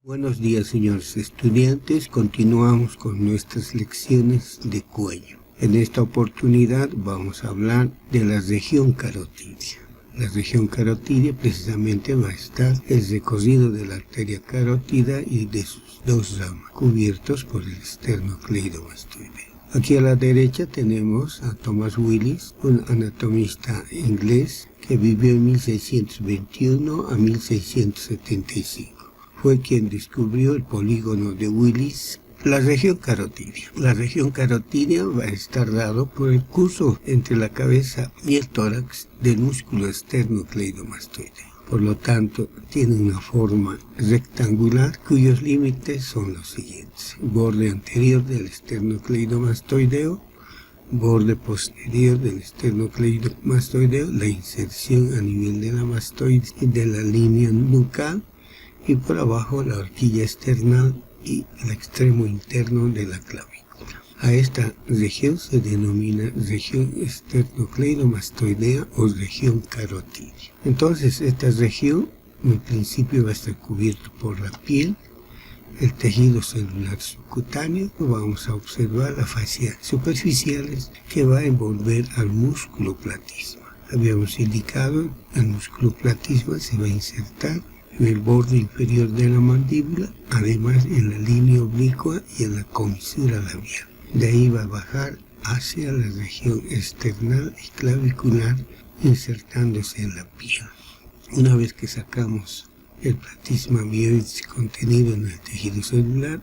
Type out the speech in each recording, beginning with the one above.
Buenos días, señores estudiantes. Continuamos con nuestras lecciones de cuello. En esta oportunidad vamos a hablar de la región carotidia. La región carotidia precisamente va a estar el recorrido de la arteria carótida y de sus dos ramas, cubiertos por el esternocleidomastoideo. Aquí a la derecha tenemos a Thomas Willis, un anatomista inglés que vivió en 1621 a 1675. Fue quien descubrió el polígono de Willis, la región carotidia. La región carotidia va a estar dado por el curso entre la cabeza y el tórax del músculo esternocleidomastoideo. Por lo tanto, tiene una forma rectangular cuyos límites son los siguientes: borde anterior del esternocleidomastoideo, borde posterior del esternocleidomastoideo, la inserción a nivel de la mastoides y de la línea nucal, y por abajo la horquilla external y el extremo interno de la clavícula. A esta región se denomina región esternocleidomastoidea o región carotidia. Entonces, esta región en principio va a estar cubierta por la piel, el tejido celular subcutáneo. Vamos a observar las fascias superficiales que va a envolver al músculo platysma. Habíamos indicado, el músculo platysma se va a insertar en el borde inferior de la mandíbula, además en la línea oblicua y en la comisura labial. De ahí va a bajar hacia la región external y clavicular, insertándose en la piel. Una vez que sacamos el platysma mioides contenido en el tejido celular,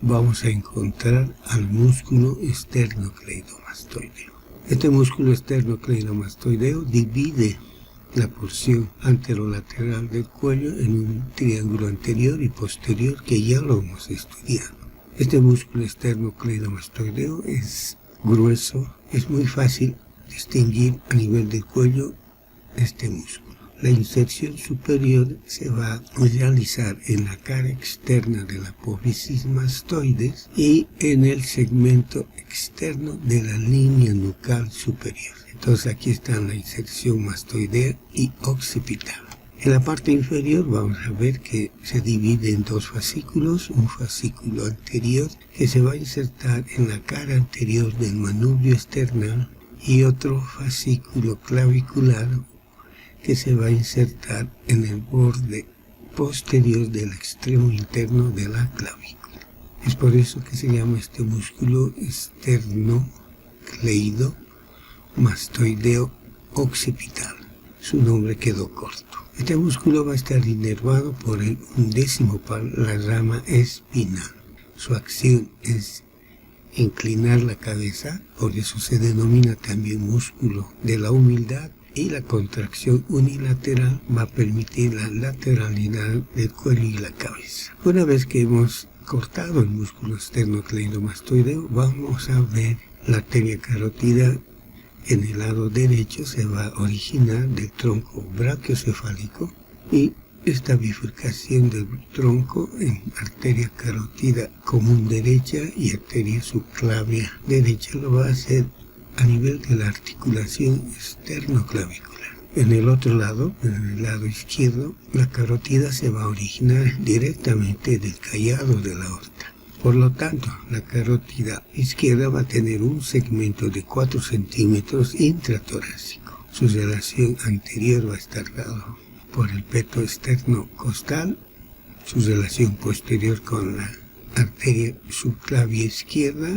vamos a encontrar al músculo esternocleidomastoideo. Este músculo esternocleidomastoideo divide la porción anterolateral del cuello en un triángulo anterior y posterior que ya lo hemos estudiado. Este músculo esternocleidomastoideo es grueso, es muy fácil distinguir a nivel del cuello este músculo. La inserción superior se va a realizar en la cara externa de la apófisis mastoides y en el segmento externo de la línea nucal superior. Entonces aquí está la inserción mastoidea y occipital. En la parte inferior vamos a ver que se divide en dos fascículos, un fascículo anterior que se va a insertar en la cara anterior del manubrio external y otro fascículo clavicular que se va a insertar en el borde posterior del extremo interno de la clavícula. Es por eso que se llama este músculo esternocleidomastoideo occipital. Su nombre quedó corto. Este músculo va a estar inervado por el 11º par, la rama espinal. Su acción es inclinar la cabeza, por eso se denomina también músculo de la humildad, y la contracción unilateral va a permitir la lateralidad del cuello y la cabeza. Una vez que hemos cortado el músculo esternocleidomastoideo, vamos a ver la arteria carótida. En el lado derecho se va a originar del tronco brachiocefálico, y esta bifurcación del tronco en arteria carótida común derecha y arteria subclavia derecha lo va a hacer a nivel de la articulación esternoclavicular. En el otro lado, en el lado izquierdo, la carótida se va a originar directamente del callado de la aorta. Por lo tanto, la carótida izquierda va a tener un segmento de 4 centímetros intratorácico. Su relación anterior va a estar dado por el peto externo costal, su relación posterior con la arteria subclavia izquierda,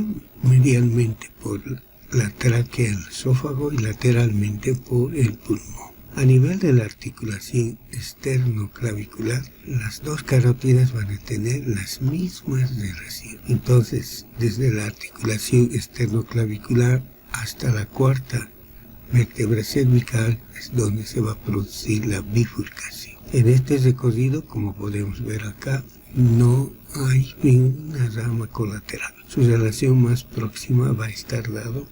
medialmente por la tráquea, el esófago, y lateralmente por el pulmón. A nivel de la articulación esternoclavicular, las dos carótidas van a tener las mismas relaciones. Entonces, desde la articulación esternoclavicular hasta la cuarta vértebra cervical es donde se va a producir la bifurcación. En este recorrido, como podemos ver acá, no hay ninguna rama colateral. Su relación más próxima va a estar dado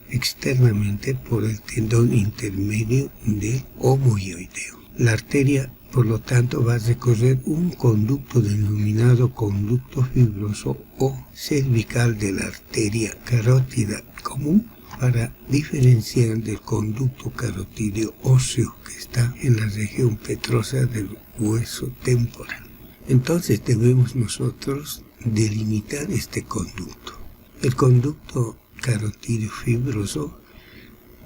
externamente por el tendón intermedio del omoioideo. La arteria, por lo tanto, va a recorrer un conducto denominado conducto fibroso o cervical de la arteria carótida común para diferenciar del conducto carotídeo óseo que está en la región petrosa del hueso temporal. Entonces debemos nosotros delimitar este conducto. El conducto carotídeo fibroso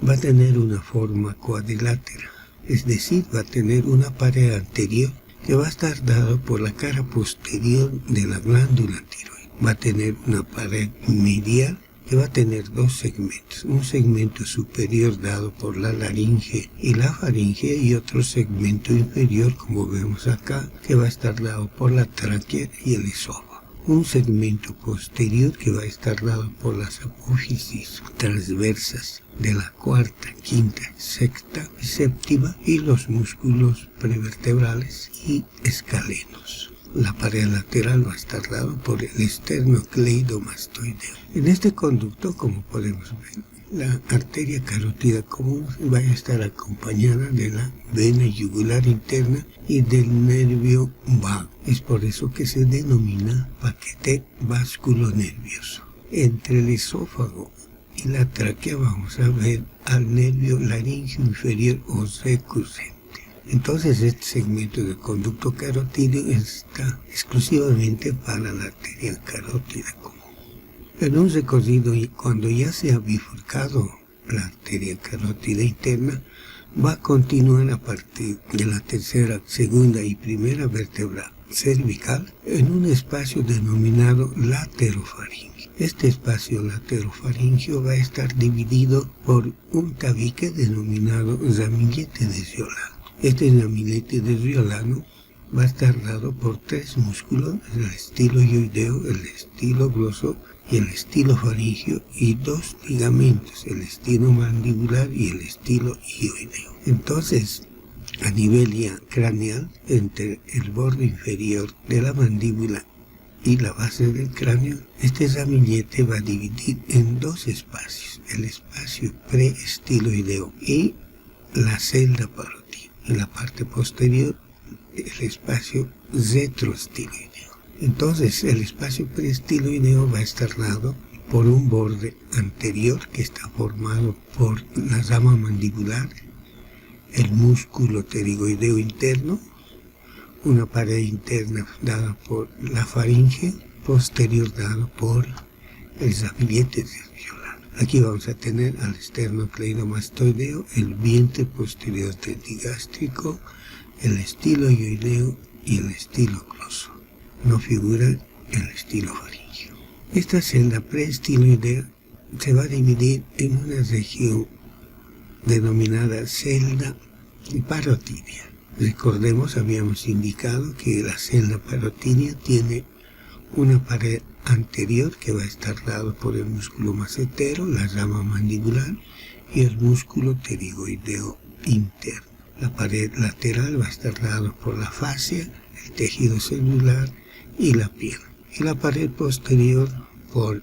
va a tener una forma cuadrilátera, es decir, va a tener una pared anterior que va a estar dada por la cara posterior de la glándula tiroides. Va a tener una pared medial que va a tener dos segmentos, un segmento superior dado por la laringe y la faringe y otro segmento inferior, como vemos acá, que va a estar dado por la tráquea y el esófago. Un segmento posterior que va a estar dado por las apófisis transversas de la cuarta, quinta, sexta y séptima y los músculos prevertebrales y escalenos. La pared lateral va a estar dada por el esternocleidomastoideo. En este conducto, como podemos ver, la arteria carótida común va a estar acompañada de la vena yugular interna y del nervio vago. Es por eso que se denomina paquete vasculonervioso. Entre el esófago y la tráquea vamos a ver al nervio laríngeo inferior o recurrente. Entonces este segmento del conducto carotídeo está exclusivamente para la arteria carótida común. En un recorrido, cuando ya se ha bifurcado la arteria carótida interna, va a continuar a partir de la tercera, segunda y primera vértebra cervical en un espacio denominado laterofaringio. Este espacio laterofaringio va a estar dividido por un tabique denominado ramillete desviolado. Este ramillete desviolado va a estar dado por tres músculos, el estilo ioideo, el estilo gloso y el estilo faringio, y dos ligamentos, el estilo mandibular y el estilo ioideo. Entonces, a nivel ya craneal, entre el borde inferior de la mandíbula y la base del cráneo, este ramillete va a dividir en dos espacios, el espacio preestiloideo y la celda parótida. En la parte posterior, el espacio retroestiloideo. Entonces, el espacio preestiloideo va a estar dado por un borde anterior que está formado por la rama mandibular, el músculo pterigoideo interno, una pared interna dada por la faringe, posterior dado por el ramillete desviolado. Aquí vamos a tener al esternocleidomastoideo, el vientre posterior testigástrico, el estilo ioideo y el estilo gloso. No figura el estilo faringio. Esta celda preestiloidea se va a dividir en una región denominada celda parotidia. Recordemos, habíamos indicado que la celda parotidia tiene una pared anterior que va a estar dado por el músculo macetero, la rama mandibular y el músculo pterigoideo interno. La pared lateral va a estar dado por la fascia, el tejido celular y la piel. Y la pared posterior por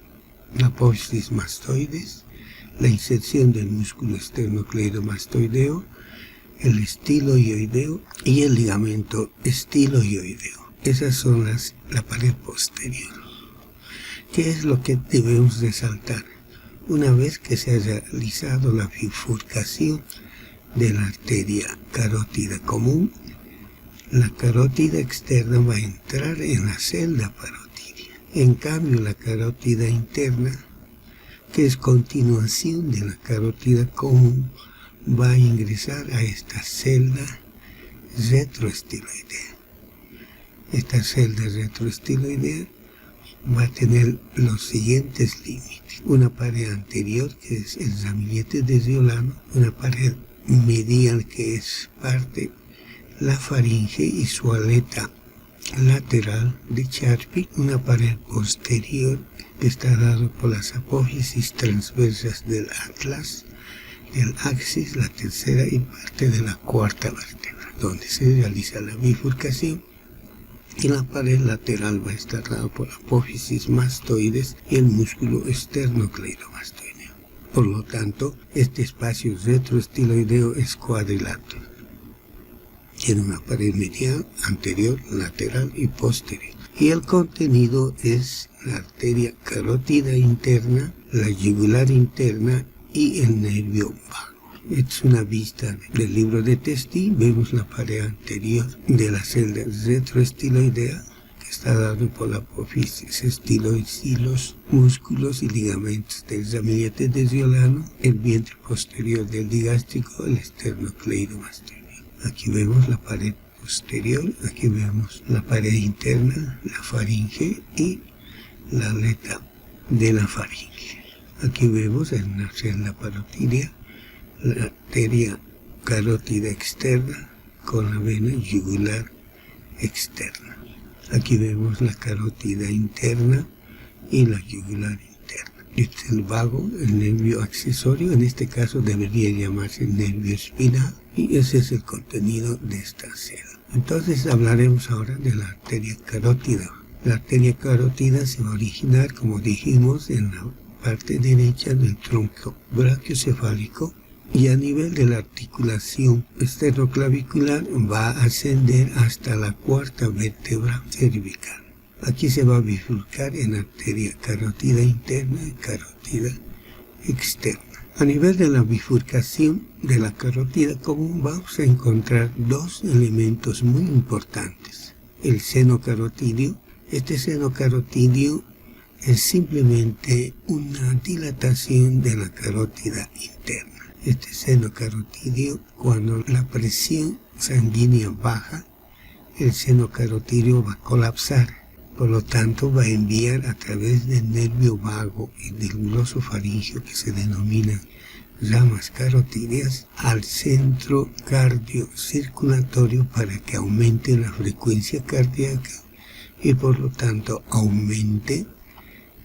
la apófisis mastoides, la inserción del músculo esternocleidomastoideo, el estilo ioideo y el ligamento estilo ioideo. Esas son la pared posterior. ¿Qué es lo que debemos resaltar? Una vez que se haya realizado la bifurcación de la arteria carótida común, la carótida externa va a entrar en la celda parotidia. En cambio, la carótida interna, que es continuación de la carótida común, va a ingresar a esta celda retroestiloidea. Esta celda retroestiloidea va a tener los siguientes límites. Una pared anterior, que es el ramillete desviolado, una pared medial, que es parte la faringe y su aleta lateral de Charpy, una pared posterior que está dado por las apófisis transversas del atlas, del axis, la tercera y parte de la cuarta vértebra, donde se realiza la bifurcación, y la pared lateral va a estar dado por apófisis mastoides y el músculo esternocleidomastoideo. Por lo tanto, este espacio retroestiloideo es cuadrilátero. Tiene una pared medial, anterior, lateral y posterior. Y el contenido es la arteria carótida interna, la yugular interna y el nervio vago. Es una vista del libro de Testi. Vemos la pared anterior de la celda retroestiloidea, que está dado por la apófisis estiloides y los músculos y ligamentos del ramillete desviolano, el vientre posterior del digástrico, el esternocleidomastoideo. Aquí vemos la pared posterior, aquí vemos la pared interna, la faringe y la aleta de la faringe. Aquí vemos en la celda parotidia la arteria carótida externa con la vena yugular externa. Aquí vemos la carótida interna y la yugular interna. Este es el vago, el nervio accesorio, en este caso debería llamarse nervio espinal, y ese es el contenido de esta celda. Entonces hablaremos ahora de la arteria carótida. La arteria carótida se va a originar, como dijimos, en la parte derecha del tronco brachiocefálico, y a nivel de la articulación esternoclavicular va a ascender hasta la cuarta vértebra cervical. Aquí se va a bifurcar en arteria carótida interna y carótida externa. A nivel de la bifurcación de la carótida común vamos a encontrar dos elementos muy importantes. El seno carotidio. Este seno carotidio es simplemente una dilatación de la carótida interna. Este seno carotidio, cuando la presión sanguínea baja, el seno carotidio va a colapsar. Por lo tanto, va a enviar a través del nervio vago y del glosofaringio, que se denominan ramas carotídeas, al centro cardiocirculatorio para que aumente la frecuencia cardíaca y por lo tanto aumente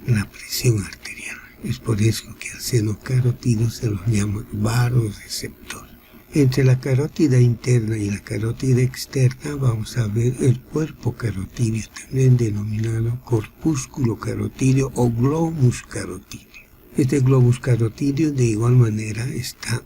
la presión arterial. Es por eso que al seno carotidio se los llama varoreceptor. Entre la carótida interna y la carótida externa vamos a ver el cuerpo carotidio, también denominado corpúsculo carotidio o globus carotidio. Este globus carotidio de igual manera está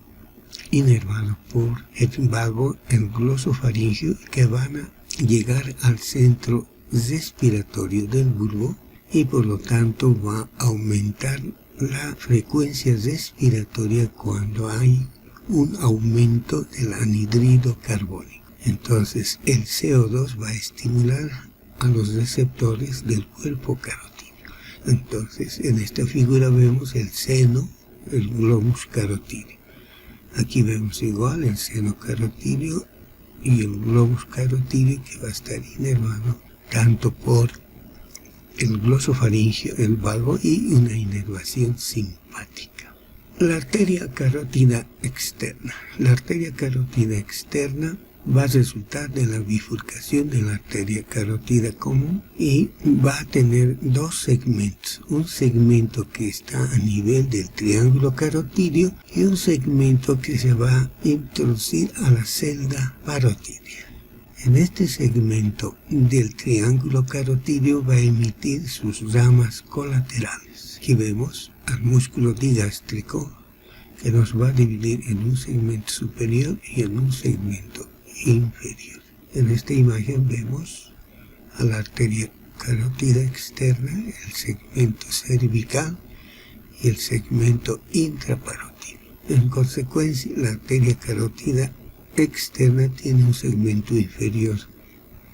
inervado por el vago, el glosofaringio, que van a llegar al centro respiratorio del bulbo y por lo tanto va a aumentar la frecuencia respiratoria cuando hay un aumento del anhídrido carbónico. Entonces el CO2 va a estimular a los receptores del cuerpo carotídeo. Entonces en esta figura vemos el seno, el globus carotídeo. Aquí vemos igual el seno carotídeo y el globus carotídeo, que va a estar inervado tanto por el glosofaringio, el vago, y una inervación simpática. La arteria carótida externa. La arteria carótida externa va a resultar de la bifurcación de la arteria carótida común y va a tener dos segmentos. Un segmento que está a nivel del triángulo carotidio y un segmento que se va a introducir a la celda parotidia. En este segmento del triángulo carotidio va a emitir sus ramas colaterales. Aquí vemos al músculo digástrico, que nos va a dividir en un segmento superior y en un segmento inferior. En esta imagen vemos a la arteria carótida externa, el segmento cervical y el segmento intraparotídeo. En consecuencia, la arteria carótida externa tiene un segmento inferior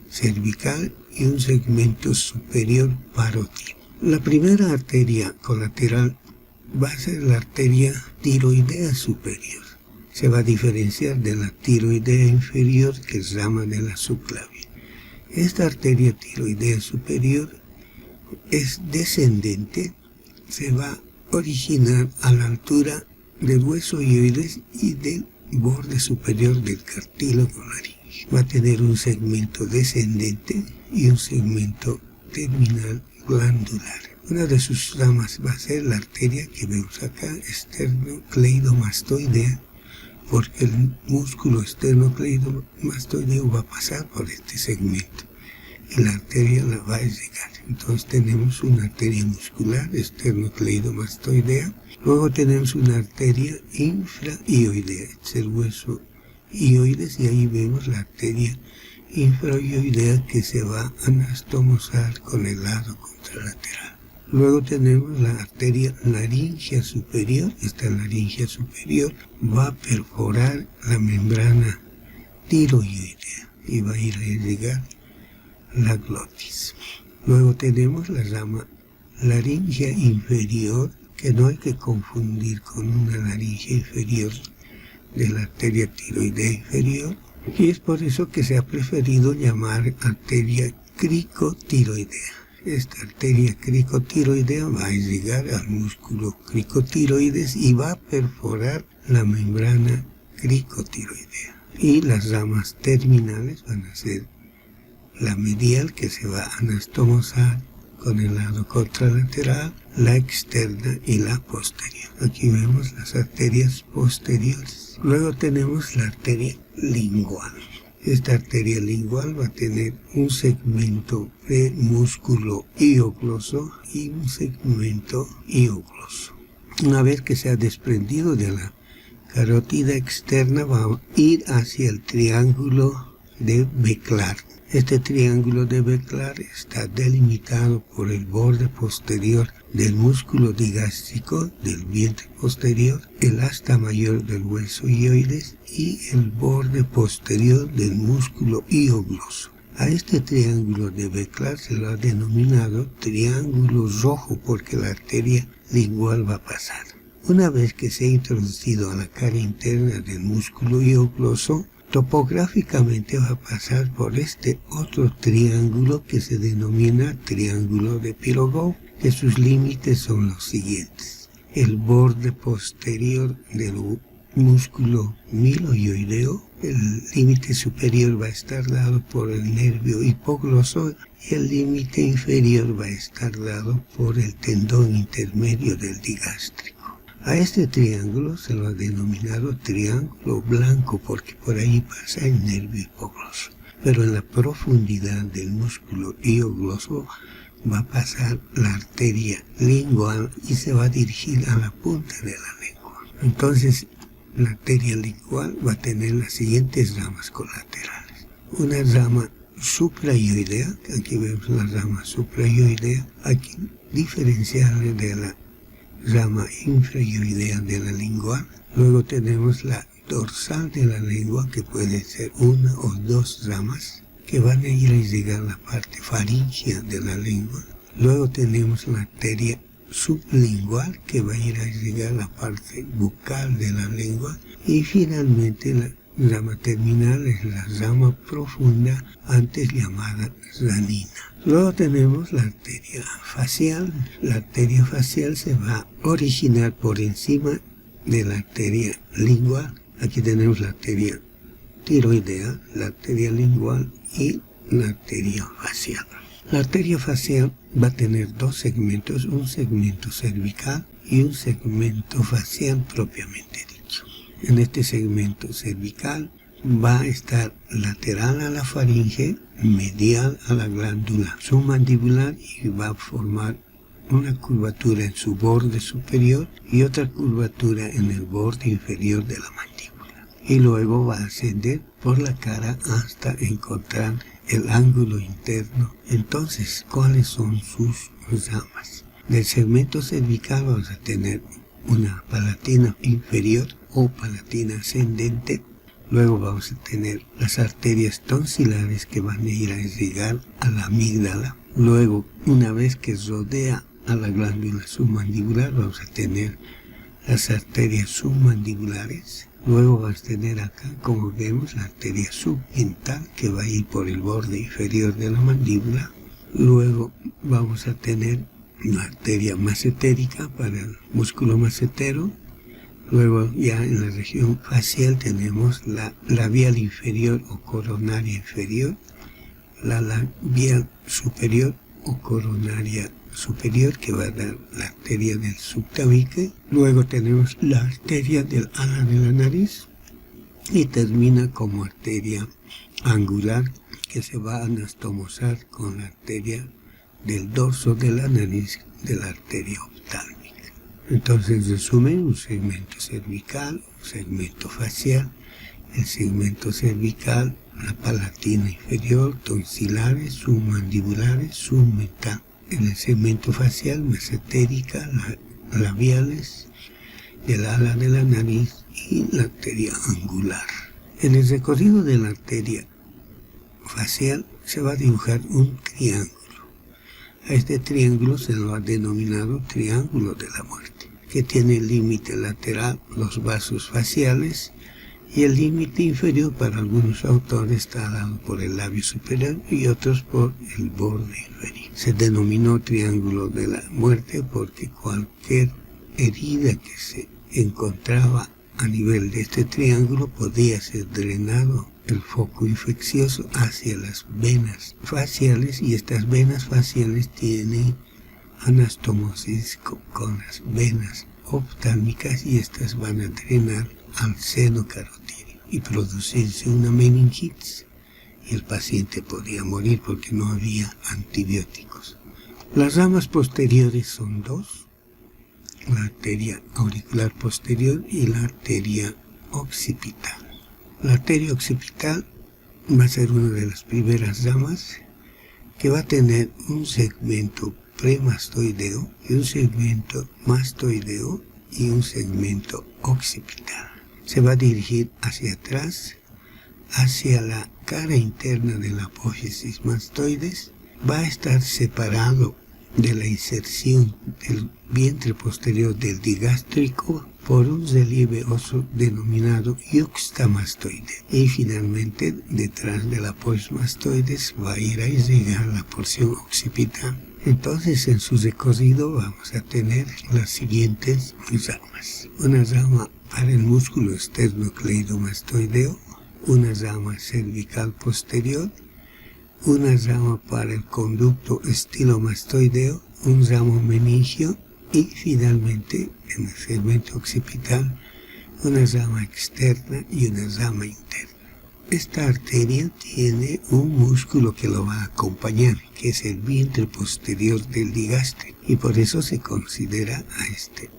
cervical y un segmento superior parótido. La primera arteria colateral va a ser la arteria tiroidea superior. Se va a diferenciar de la tiroidea inferior, que es rama de la subclavia. Esta arteria tiroidea superior es descendente, se va a originar a la altura del hueso hioides y del borde superior del cartílago laríngeo. Va a tener un segmento descendente y un segmento terminal glandular. Una de sus ramas va a ser la arteria que vemos acá, esternocleidomastoidea, porque el músculo esternocleidomastoideo va a pasar por este segmento y la arteria la va a llegar. Entonces tenemos una arteria muscular esternocleidomastoidea. Luego tenemos una arteria infrahioidea, es el hueso hioides, y ahí vemos la arteria infrahioidea que se va a anastomosar con el lado contralateral. Luego tenemos la arteria laringea superior. Esta laringea superior va a perforar la membrana tiroidea y va a ir a irrigar la glotis. Luego tenemos la rama laringea inferior, que no hay que confundir con una laringea inferior de la arteria tiroidea inferior, y es por eso que se ha preferido llamar arteria cricotiroidea. Esta arteria cricotiroidea va a irrigar al músculo cricotiroides y va a perforar la membrana cricotiroidea. Y las ramas terminales van a ser la medial, que se va a anastomosar con el lado contralateral, la externa y la posterior. Aquí vemos las arterias posteriores. Luego tenemos la arteria lingual. Esta arteria lingual va a tener un segmento de músculo hiogloso y un segmento hiogloso. Una vez que se ha desprendido de la carótida externa, va a ir hacia el triángulo de Beclar. Este triángulo de Beclar está delimitado por el borde posterior del músculo digástrico del vientre posterior, el asta mayor del hueso hioides y el borde posterior del músculo hiogloso. A este triángulo de Beclar se lo ha denominado triángulo rojo porque la arteria lingual va a pasar. Una vez que se ha introducido a la cara interna del músculo hiogloso, topográficamente va a pasar por este otro triángulo que se denomina triángulo de Pirogov, que sus límites son los siguientes. El borde posterior del músculo milohioideo, el límite superior va a estar dado por el nervio hipogloso y el límite inferior va a estar dado por el tendón intermedio del digástrico. A este triángulo se lo ha denominado triángulo blanco porque por ahí pasa el nervio hipogloso. Pero en la profundidad del músculo hiogloso va a pasar la arteria lingual y se va a dirigir a la punta de la lengua. Entonces, la arteria lingual va a tener las siguientes ramas colaterales. Una rama suprayoidea, aquí vemos la rama suprayoidea, aquí diferenciable de la rama infrayoidea de la lengua. Luego tenemos la dorsal de la lengua, que puede ser una o dos ramas que van a ir a irrigar la parte faríngea de la lengua. Luego tenemos la arteria sublingual, que va a ir a irrigar la parte bucal de la lengua. Y finalmente la rama terminal es la rama profunda, antes llamada ranina. Luego tenemos la arteria facial. La arteria facial se va a originar por encima de la arteria lingual. Aquí tenemos la arteria tiroidea, la arteria lingual y la arteria facial. La arteria facial va a tener dos segmentos, un segmento cervical y un segmento facial propiamente dicho. En este segmento cervical va a estar lateral a la faringe, medial a la glándula submandibular y va a formar una curvatura en su borde superior y otra curvatura en el borde inferior de la mandíbula. Y luego va a ascender por la cara hasta encontrar el ángulo interno. Entonces, ¿cuáles son sus ramas? Del segmento cervical vamos a tener una palatina inferior o palatina ascendente. Luego vamos a tener las arterias tonsilares que van a ir a irrigar a la amígdala. Luego, una vez que rodea a la glándula submandibular, vamos a tener las arterias submandibulares. Luego vamos a tener acá, como vemos, la arteria submental que va a ir por el borde inferior de la mandíbula. Luego vamos a tener una arteria macetérica para el músculo macetero. Luego ya en la región facial tenemos la labial inferior o coronaria inferior, la labial superior o coronaria superior que va a dar la arteria del subtabique. Luego tenemos la arteria del ala de la nariz y termina como arteria angular que se va a anastomosar con la arteria del dorso de la nariz de la arteria oftálmica. Entonces, en resumen, un segmento cervical, un segmento facial, el segmento cervical, la palatina inferior, tonsilares, submandibulares, submental. en el segmento facial, mesentérica, labiales, del ala de la nariz y la arteria angular. En el recorrido de la arteria facial se va a dibujar un triángulo. A este triángulo se lo ha denominado triángulo de la muerte, que tiene el límite lateral, los vasos faciales, y el límite inferior para algunos autores está dado por el labio superior y otros por el borde inferior. Se denominó triángulo de la muerte porque cualquier herida que se encontraba a nivel de este triángulo podía ser drenado el foco infeccioso hacia las venas faciales, y estas venas faciales tienen anastomosis con las venas oftálmicas, y estas van a drenar al seno carotídeo y producirse una meningitis, y el paciente podía morir porque no había antibióticos. Las ramas posteriores son dos: la arteria auricular posterior y la arteria occipital. La arteria occipital va a ser una de las primeras ramas, que va a tener un segmento premastoideo y un segmento mastoideo y un segmento occipital. Se va a dirigir hacia atrás, hacia la cara interna de la apófisis mastoides. Va a estar separado de la inserción del vientre posterior del digástrico por un relieve óseo denominado yuxtamastoide, y finalmente detrás de la apófisis mastoides va a ir a irrigar la porción occipital. Entonces, en su recorrido vamos a tener las siguientes ramas: una rama para el músculo esternocleidomastoideo, una rama cervical posterior, una rama para el conducto estilomastoideo, un ramo meningio y finalmente en el segmento occipital una rama externa y una rama interna. Esta arteria tiene un músculo que lo va a acompañar, que es el vientre posterior del digástrico, y por eso se considera a este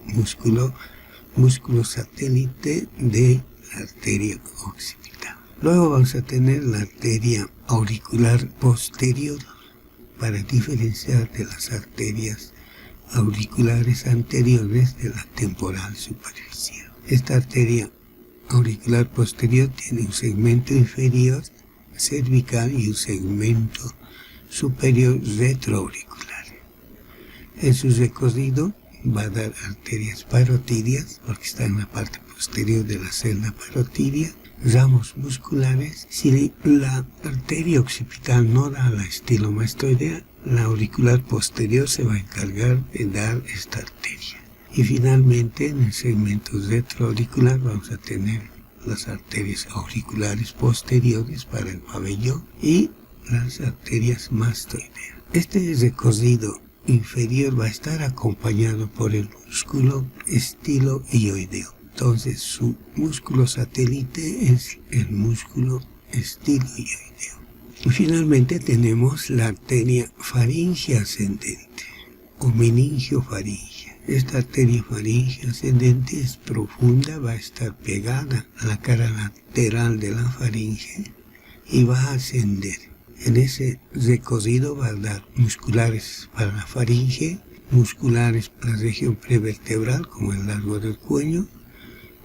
músculo satélite de la arteria occipital. Luego vamos a tener la arteria auricular posterior, para diferenciar de las arterias auriculares anteriores de la temporal superficial. Esta arteria auricular posterior tiene un segmento inferior cervical y un segmento superior retroauricular. En su recorrido va a dar arterias parotidias, porque está en la parte posterior de la celda parotidia, ramos musculares. Si la arteria occipital no da la estilomastoidea, la auricular posterior se va a encargar de dar esta arteria. Y finalmente, en el segmento retroauricular vamos a tener las arterias auriculares posteriores para el pabellón y las arterias mastoideas. Este recorrido inferior va a estar acompañado por el músculo estiloioideo. Entonces, su músculo satélite es el músculo estiloioideo. Y finalmente tenemos la arteria faríngea ascendente o meningiofaríngea. Esta arteria faríngea ascendente es profunda, va a estar pegada a la cara lateral de la faringe y va a ascender. En ese recorrido va a dar musculares para la faringe, musculares para la región prevertebral como el largo del cuello,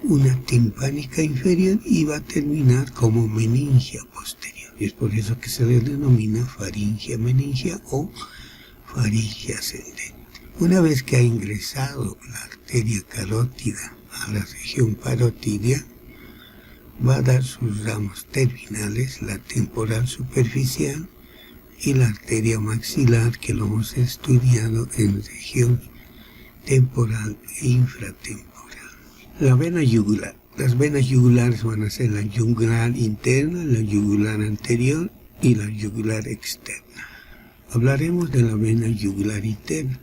una timpánica inferior, y va a terminar como meningia posterior. Y es por eso que se le denomina faringia meningia o faringia ascendente. Una vez que ha ingresado la arteria carótida a la región parotidia, va a dar sus ramos terminales, la temporal superficial y la arteria maxilar, que lo hemos estudiado en región temporal e infratemporal. La vena yugular. Las venas yugulares van a ser la yugular interna, la yugular anterior y la yugular externa. Hablaremos de la vena yugular interna.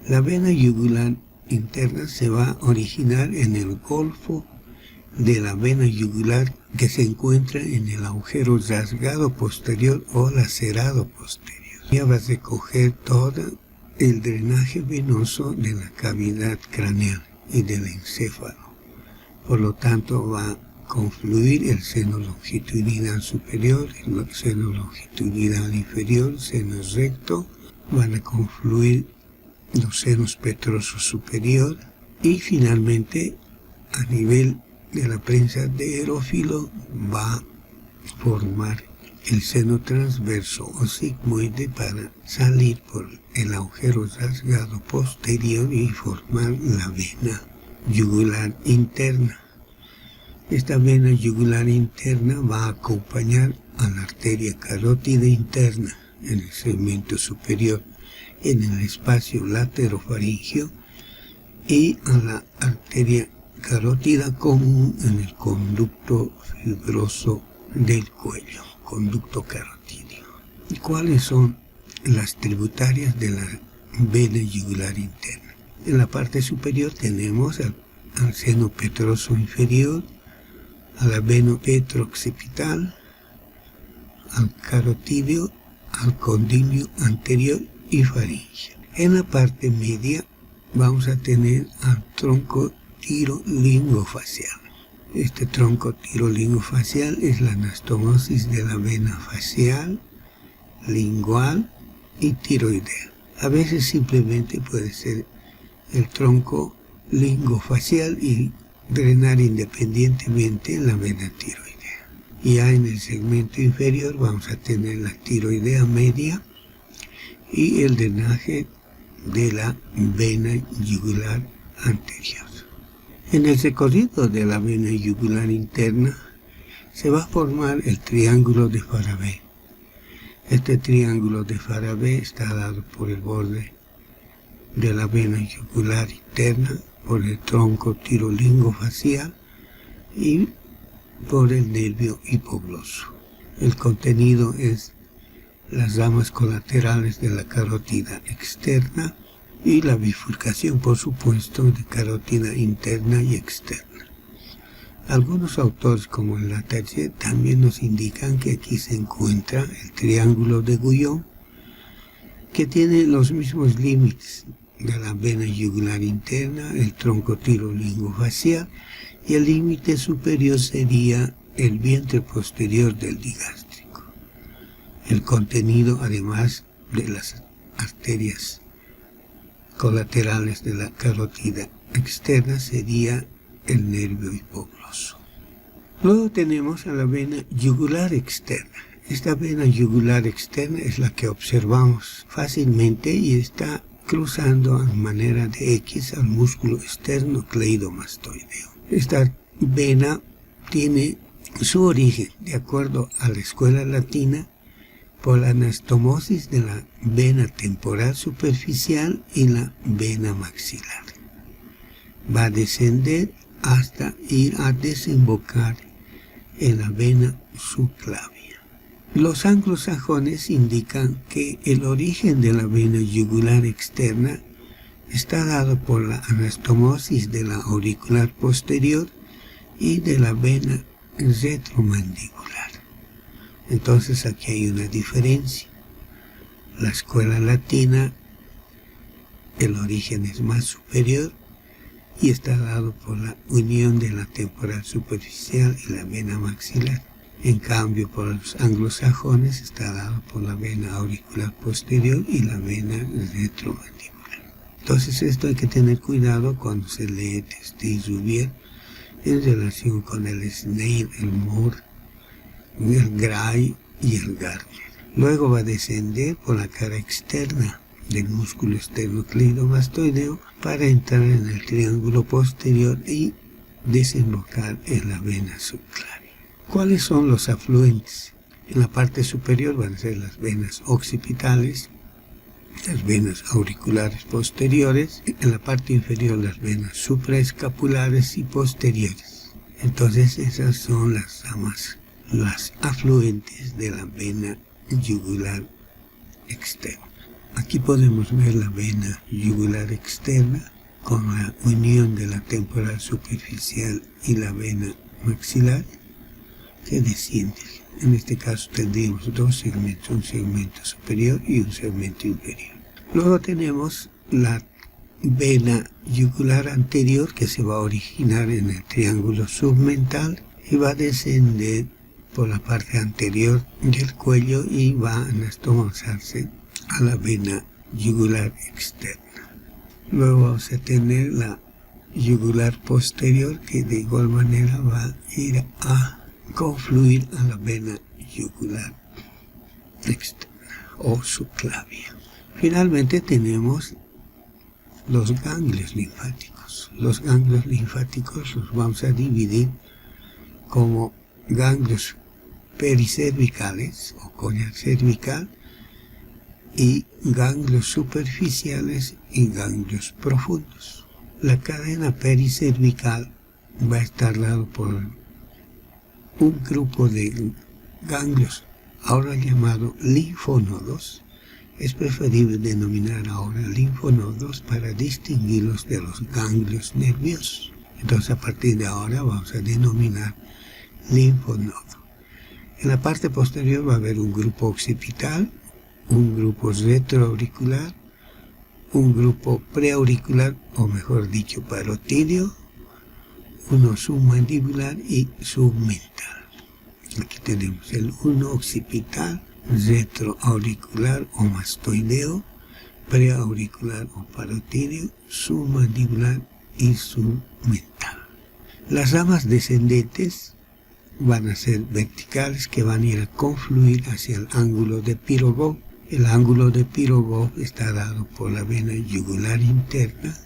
La vena yugular interna se va a originar en el golfo de la vena yugular, que se encuentra en el agujero rasgado posterior o lacerado posterior. Ya va a recoger todo el drenaje venoso de la cavidad craneal y del encéfalo. Por lo tanto, va a confluir el seno longitudinal superior, el seno longitudinal inferior, seno recto, van a confluir los senos petrosos superior y finalmente a nivel de la prensa de erófilo va a formar el seno transverso o sigmoide para salir por el agujero rasgado posterior y formar la vena yugular interna. Esta vena yugular interna va a acompañar a la arteria carótida interna en el segmento superior, en el espacio laterofaringeo, y a la arteria carótida común en el conducto fibroso del cuello, conducto carotídeo. ¿Y cuáles son las tributarias de la vena yugular interna? En la parte superior tenemos al seno petroso inferior, a la vena petrooccipital, al carotídeo, al condilio anterior y faringeo. En la parte media vamos a tener al tronco tirolingofacial. Este tronco tirolingofacial es la anastomosis de la vena facial, lingual y tiroidea. A veces simplemente puede ser el tronco lingofacial y drenar independientemente la vena tiroidea. Ya en el segmento inferior vamos a tener la tiroidea media y el drenaje de la vena yugular anterior. En el recorrido de la vena yugular interna se va a formar el triángulo de Farabee. Este triángulo de Farabee está dado por el borde de la vena yugular interna, por el tronco tirolingofacial y por el nervio hipogloso. El contenido es las ramas colaterales de la carótida externa y la bifurcación, por supuesto, de carótida interna y externa. Algunos autores, como el Lataché, también nos indican que aquí se encuentra el triángulo de Guyon, que tiene los mismos límites de la vena yugular interna, el tronco tirolingofacial, y el límite superior sería el vientre posterior del digástrico. El contenido, además de las arterias colaterales de la carótida externa, sería el nervio hipogloso. Luego tenemos a la vena yugular externa. Esta vena yugular externa es la que observamos fácilmente y está cruzando a manera de X al músculo esternocleidomastoideo. Esta vena tiene su origen, de acuerdo a la escuela latina, por la anastomosis de la vena temporal superficial y la vena maxilar. Va a descender hasta ir a desembocar en la vena subclavia. Los anglosajones indican que el origen de la vena yugular externa está dado por la anastomosis de la auricular posterior y de la vena retromandibular. Entonces aquí hay una diferencia. La escuela latina, el origen es más superior y está dado por la unión de la temporal superficial y la vena maxilar. En cambio, por los anglosajones está dado por la vena auricular posterior y la vena retromandibular. Entonces esto hay que tener cuidado cuando se lee Testi-Rouvier en relación con el Snail, el Moore, el Gray y el Gardner. Luego va a descender por la cara externa del músculo esternocleidomastoideo para entrar en el triángulo posterior y desembocar en la vena subclavia. ¿Cuáles son los afluentes? En la parte superior van a ser las venas occipitales, las venas auriculares posteriores, en la parte inferior las venas supraescapulares y posteriores. Entonces esas son las ramas, las afluentes de la vena yugular externa. Aquí podemos ver la vena yugular externa con la unión de la temporal superficial y la vena maxilar que desciende. En este caso tendríamos dos segmentos, un segmento superior y un segmento inferior. Luego tenemos la vena yugular anterior que se va a originar en el triángulo submental y va a descender por la parte anterior del cuello y va a anastomosarse a la vena yugular externa. Luego vamos a tener la yugular posterior, que de igual manera va a ir a confluir a la vena yugular externa o subclavia. Finalmente tenemos los ganglios linfáticos. Los ganglios linfáticos los vamos a dividir como ganglios pericervicales o coña cervical y ganglios superficiales y ganglios profundos. La cadena pericervical va a estar dado por un grupo de ganglios, ahora llamado linfonodos. Es preferible denominar ahora linfonodos para distinguirlos de los ganglios nerviosos. Entonces, a partir de ahora vamos a denominar linfonodo. En la parte posterior va a haber un grupo occipital, un grupo retroauricular, un grupo preauricular, o mejor dicho, parotídeo, uno submandibular y submental. Aquí tenemos el uno occipital, retroauricular o mastoideo, preauricular o parotídeo, submandibular y submental. Las ramas descendentes van a ser verticales, que van a ir a confluir hacia el ángulo de Pirogov. El ángulo de Pirogov está dado por la vena yugular interna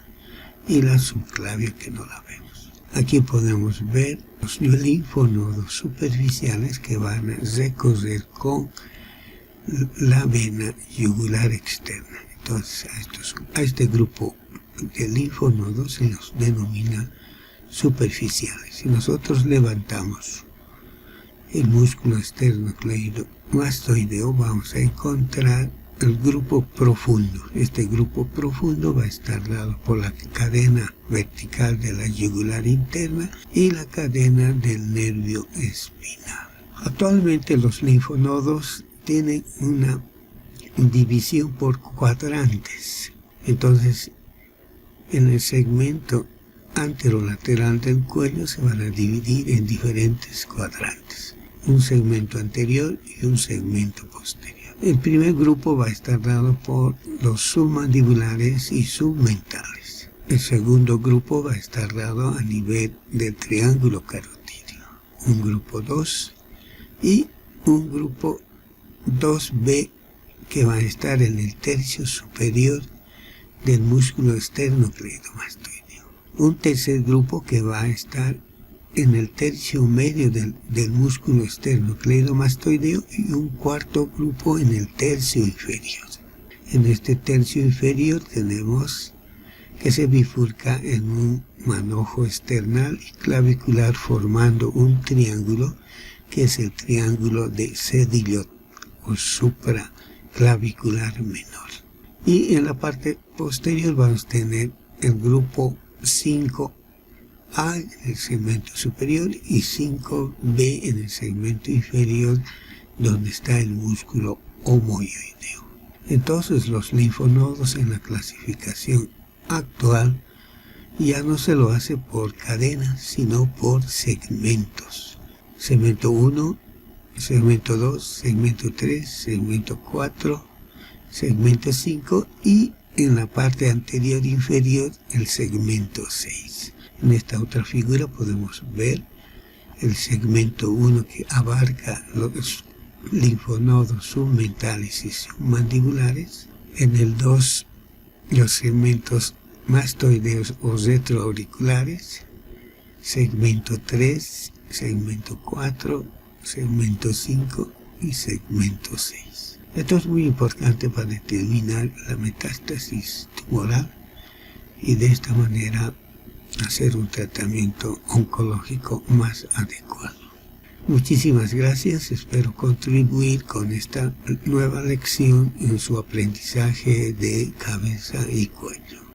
y la subclavia, que no la vemos. Aquí podemos ver los linfonodos superficiales que van a recorrer con la vena yugular externa. Entonces a este grupo de linfonodos se los denomina superficiales. Si nosotros levantamos el músculo esternocleidomastoideo, vamos a encontrar el grupo profundo. Este grupo profundo va a estar dado por la cadena vertical de la yugular interna y la cadena del nervio espinal. Actualmente los linfonodos tienen una división por cuadrantes. Entonces, en el segmento anterolateral del cuello se van a dividir en diferentes cuadrantes. Un segmento anterior y un segmento posterior. El primer grupo va a estar dado por los submandibulares y submentales. El segundo grupo va a estar dado a nivel del triángulo carotídeo. Un grupo 2 y un grupo 2B, que va a estar en el tercio superior del músculo esternocleidomastoideo. Un tercer grupo que va a estar en el tercio medio del músculo esternocleidomastoideo y un cuarto grupo en el tercio inferior. En este tercio inferior tenemos que se bifurca en un manojo esternal y clavicular, formando un triángulo que es el triángulo de Sedillot o supraclavicular menor. Y en la parte posterior vamos a tener el grupo 5A en el segmento superior y 5B en el segmento inferior, donde está el músculo omoioideo. Entonces los linfonodos en la clasificación actual ya no se lo hace por cadenas, sino por segmentos. Segmento 1, segmento 2, segmento 3, segmento 4, segmento 5 y en la parte anterior inferior el segmento 6. En esta otra figura podemos ver el segmento 1, que abarca los linfonodos submentales y submandibulares. En el 2, los segmentos mastoideos o retroauriculares. Segmento 3, segmento 4, segmento 5 y segmento 6. Esto es muy importante para determinar la metástasis tumoral y de esta manera hacer un tratamiento oncológico más adecuado. Muchísimas gracias, espero contribuir con esta nueva lección en su aprendizaje de cabeza y cuello.